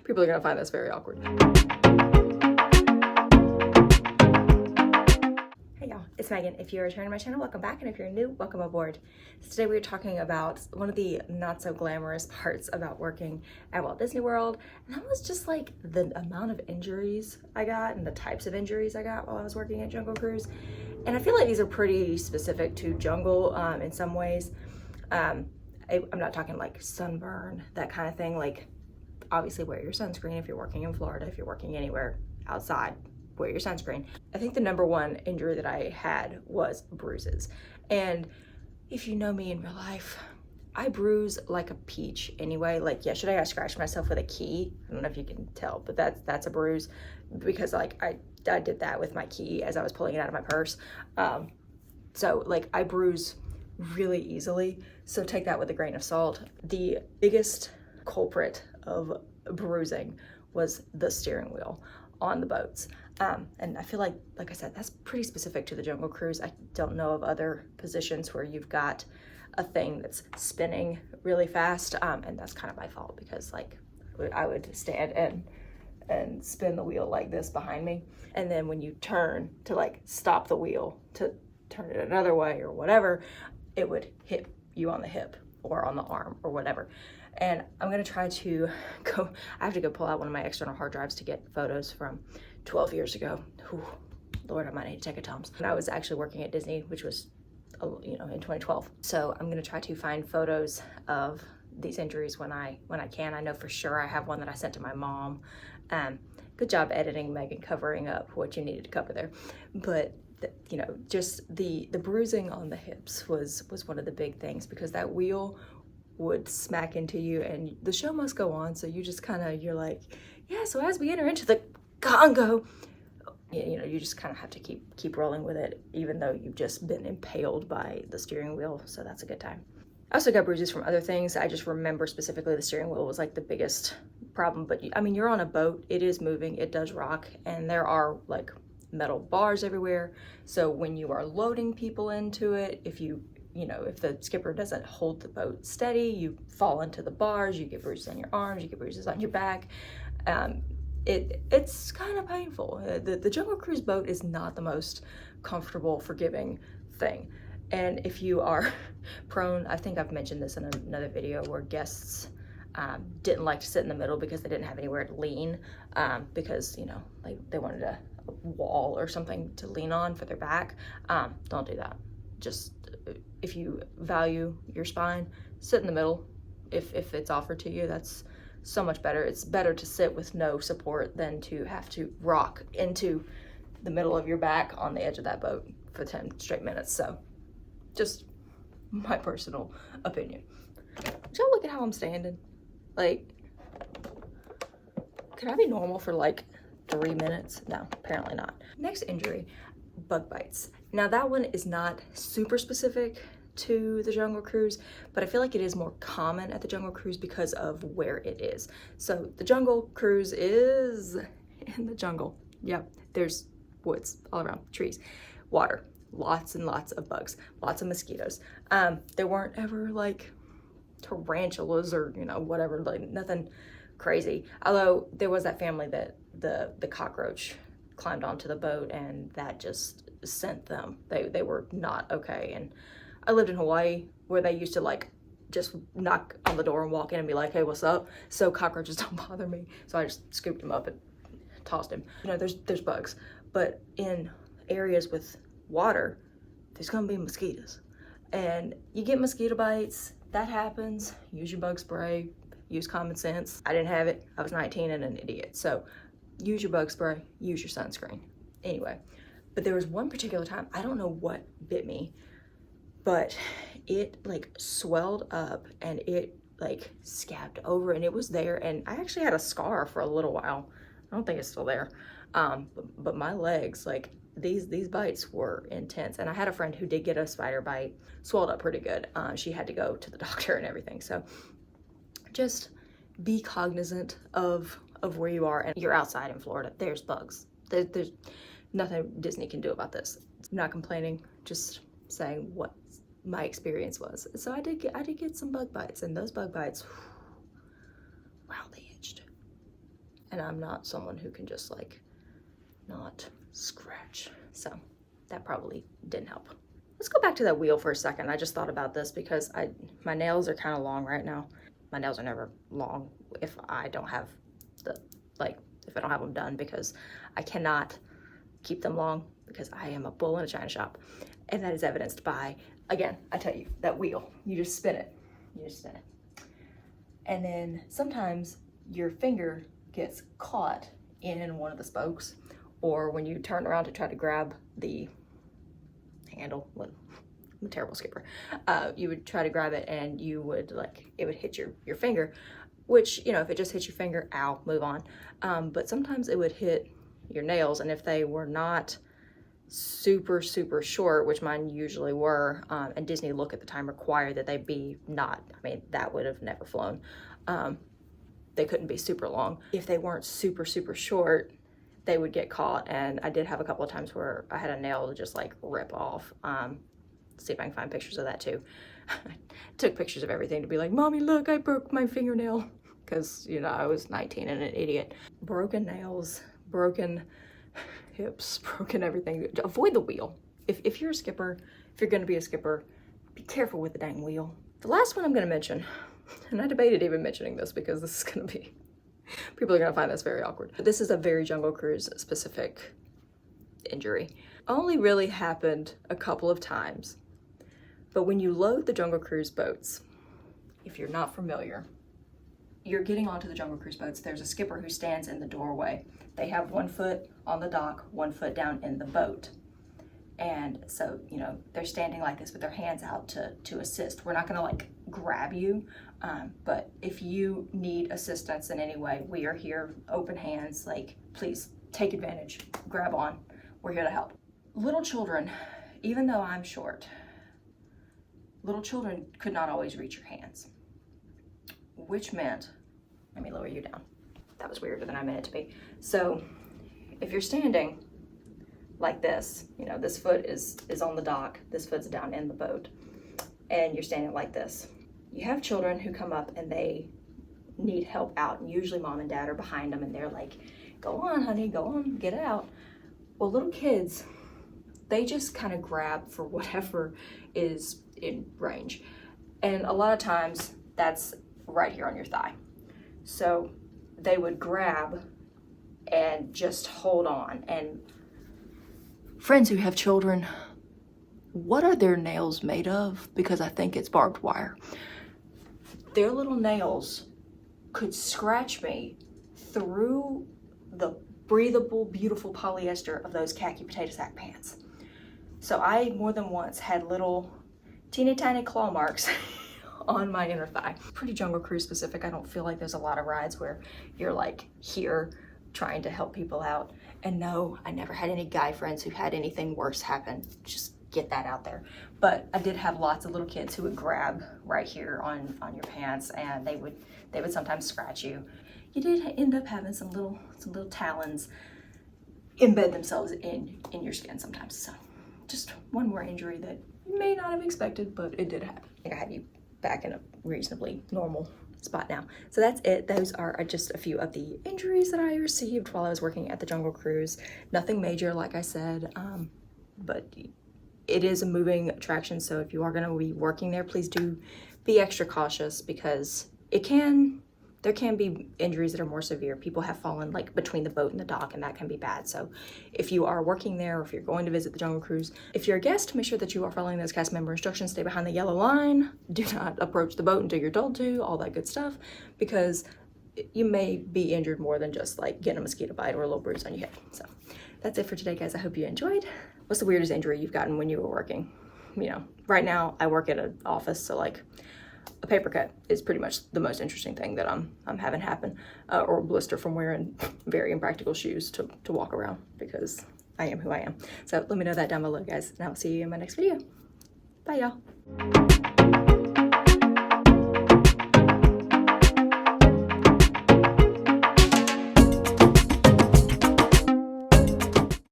People are gonna find this very awkward. Hey y'all, it's Megan. If you're returning to my channel, welcome back, and if you're new, welcome aboard. So today we're talking about one of the not so glamorous parts about working at Walt Disney World, and that was just like the amount of injuries I got and the types of injuries I got while I was working at Jungle Cruise. And I feel like these are pretty specific to Jungle in some ways. I'm not talking like sunburn, that kind of thing. Like, obviously wear your sunscreen if you're working in Florida. If you're working anywhere outside, wear your sunscreen. I think the number one injury that I had was bruises. And if you know me in real life, I bruise like a peach anyway. Like, yesterday I scratched myself with a key. I don't know if you can tell, but that's a bruise, because like I did that with my key as I was pulling it out of my purse. So like I bruise really easily. So take that with a grain of salt. The biggest culprit of bruising was the steering wheel on the boats. And I feel like I said, that's pretty specific to the Jungle Cruise. I don't know of other positions where you've got a thing that's spinning really fast. And that's kind of my fault, because like I would stand and spin the wheel like this behind me. And then when you turn to like stop the wheel to turn it another way or whatever, it would hit you on the hip or on the arm or whatever. And I'm gonna try to go, I have to go pull out one of my external hard drives to get photos from 12 years ago. Whew, Lord, I might need to take a Tums. And I was actually working at Disney, which was, you know, in 2012. So I'm gonna try to find photos of these injuries when I can. I know for sure I have one that I sent to my mom. Good job editing, Megan, covering up what you needed to cover there. But you know, just the bruising on the hips was one of the big things, because that wheel would smack into you and the show must go on. So you just kind of, you're like, yeah, so as we enter into the Congo, you know, you just kind of have to keep rolling with it, even though you've just been impaled by the steering wheel. So that's a good time. I also got bruises from other things. I just remember specifically the steering wheel was like the biggest problem. But I mean, you're on a boat, it is moving, it does rock, and there are like metal bars everywhere. So when you are loading people into it, if the skipper doesn't hold the boat steady, you fall into the bars, you get bruises on your arms, you get bruises on your back. It's kind of painful. The Jungle Cruise boat is not the most comfortable, forgiving thing. And if you are prone, I think I've mentioned this in another video, where guests didn't like to sit in the middle because they didn't have anywhere to lean, because, you know, like they wanted a wall or something to lean on for their back. Don't do that. Just, if you value your spine, sit in the middle. If it's offered to you, that's so much better. It's better to sit with no support than to have to rock into the middle of your back on the edge of that boat for 10 straight minutes. So just my personal opinion. Y'all look at how I'm standing. Like, could I be normal for like 3 minutes? No, apparently not. Next injury, bug bites. Now that one is not super specific to the Jungle Cruise, but I feel like it is more common at the Jungle Cruise because of where it is. So the Jungle Cruise is in the jungle. Yep, there's woods all around, trees, water, lots and lots of bugs, lots of mosquitoes. There weren't ever like tarantulas or, you know, whatever, like nothing crazy. Although there was that family that the cockroach climbed onto the boat, and that just sent them. They were not okay. And I lived in Hawaii, where they used to like just knock on the door and walk in and be like, hey, what's up? So cockroaches don't bother me. So I just scooped him up and tossed him. You know, there's bugs, but in areas with water, there's gonna be mosquitoes, and you get mosquito bites. That happens. Use your bug spray, use common sense. I didn't have it. I was 19 and an idiot. So use your bug spray, use your sunscreen. Anyway, but there was one particular time, I don't know what bit me, but it like swelled up and it like scabbed over, and it was there. And I actually had a scar for a little while. I don't think it's still there. But my legs, like these bites were intense. And I had a friend who did get a spider bite, swelled up pretty good. She had to go to the doctor and everything. So just be cognizant of where you are, and you're outside in Florida. There's bugs. There's nothing Disney can do about this. I'm not complaining, just saying what my experience was. So I did get some bug bites, and those bug bites, wow, they itched. and I'm not someone who can just like not scratch. So that probably didn't help. Let's go back to that wheel for a second. I just thought about this because my nails are kind of long right now. My nails are never long if I don't have if I don't have them done, because I cannot keep them long because I am a bull in a china shop. And that is evidenced by, again, I tell you, that wheel. You just spin it. You just spin it. And then sometimes your finger gets caught in one of the spokes, or when you turn around to try to grab the handle, I'm a terrible skipper, you would try to grab it and you would it would hit your finger, which, you know, if it just hits your finger, ow, move on. But sometimes it would hit your nails, and if they were not super short, which mine usually were, and Disney Look at the time required that they be not, I mean, that would have never flown. They couldn't be super long. If they weren't super short, they would get caught, and I did have a couple of times where I had a nail to just like rip off. See if I can find pictures of that too. I took pictures of everything to be like, Mommy, look, I broke my fingernail, because, you know, I was 19 and an idiot. Broken nails, broken hips, broken everything. Avoid the wheel. If you're a skipper, if you're gonna be a skipper, be careful with the dang wheel. The last one I'm gonna mention, and I debated even mentioning this because this is gonna be, people are gonna find this very awkward. This is a very Jungle Cruise specific injury. Only really happened a couple of times, but when you load the Jungle Cruise boats, if you're not familiar, you're getting onto the Jungle Cruise boats. There's a skipper who stands in the doorway. They have 1 foot on the dock, 1 foot down in the boat. And so, you know, they're standing like this with their hands out to assist. We're not gonna like grab you, but if you need assistance in any way, we are here, open hands, like, please take advantage, grab on, we're here to help. Little children, even though I'm short, little children could not always reach your hands, which meant, let me lower you down. That was weirder than I meant it to be. So if you're standing like this, you know, this foot is on the dock, this foot's down in the boat, and you're standing like this. You have children who come up and they need help out, and usually mom and dad are behind them and they're like, go on, honey, go on, get it out. Well, little kids, they just kind of grab for whatever is in range. And a lot of times that's right here on your thigh. So they would grab and just hold on. And friends who have children, what are their nails made of? Because I think it's barbed wire. Their little nails could scratch me through the breathable, beautiful polyester of those khaki potato sack pants. So I more than once had little teeny tiny claw marks on my inner thigh. Pretty Jungle Cruise specific. I don't feel like there's a lot of rides where you're like here trying to help people out. And no, I never had any guy friends who had anything worse happen. Just get that out there. But I did have lots of little kids who would grab right here on your pants, and they would sometimes scratch you. You did end up having some little talons embed themselves in your skin sometimes. So just one more injury that you may not have expected, but it did happen. I think I had you back in a reasonably normal spot now. So that's it. Those are just a few of the injuries that I received while I was working at the Jungle Cruise. Nothing major, like I said, but it is a moving attraction. So if you are going to be working there, please do be extra cautious, because there can be injuries that are more severe. People have fallen like between the boat and the dock, and that can be bad. So if you are working there, or if you're going to visit the Jungle Cruise, if you're a guest, make sure that you are following those cast member instructions. Stay behind the yellow line. Do not approach the boat until you're told to, all that good stuff, because you may be injured more than just like getting a mosquito bite or a little bruise on your head. So that's it for today, guys. I hope you enjoyed. What's the weirdest injury you've gotten when you were working? You know, right now I work at an office, so like a paper cut is pretty much the most interesting thing that I'm having happen, or a blister from wearing very impractical shoes to walk around, because I am who I am. So let me know that down below, guys, and I'll see you in my next video. Bye, y'all.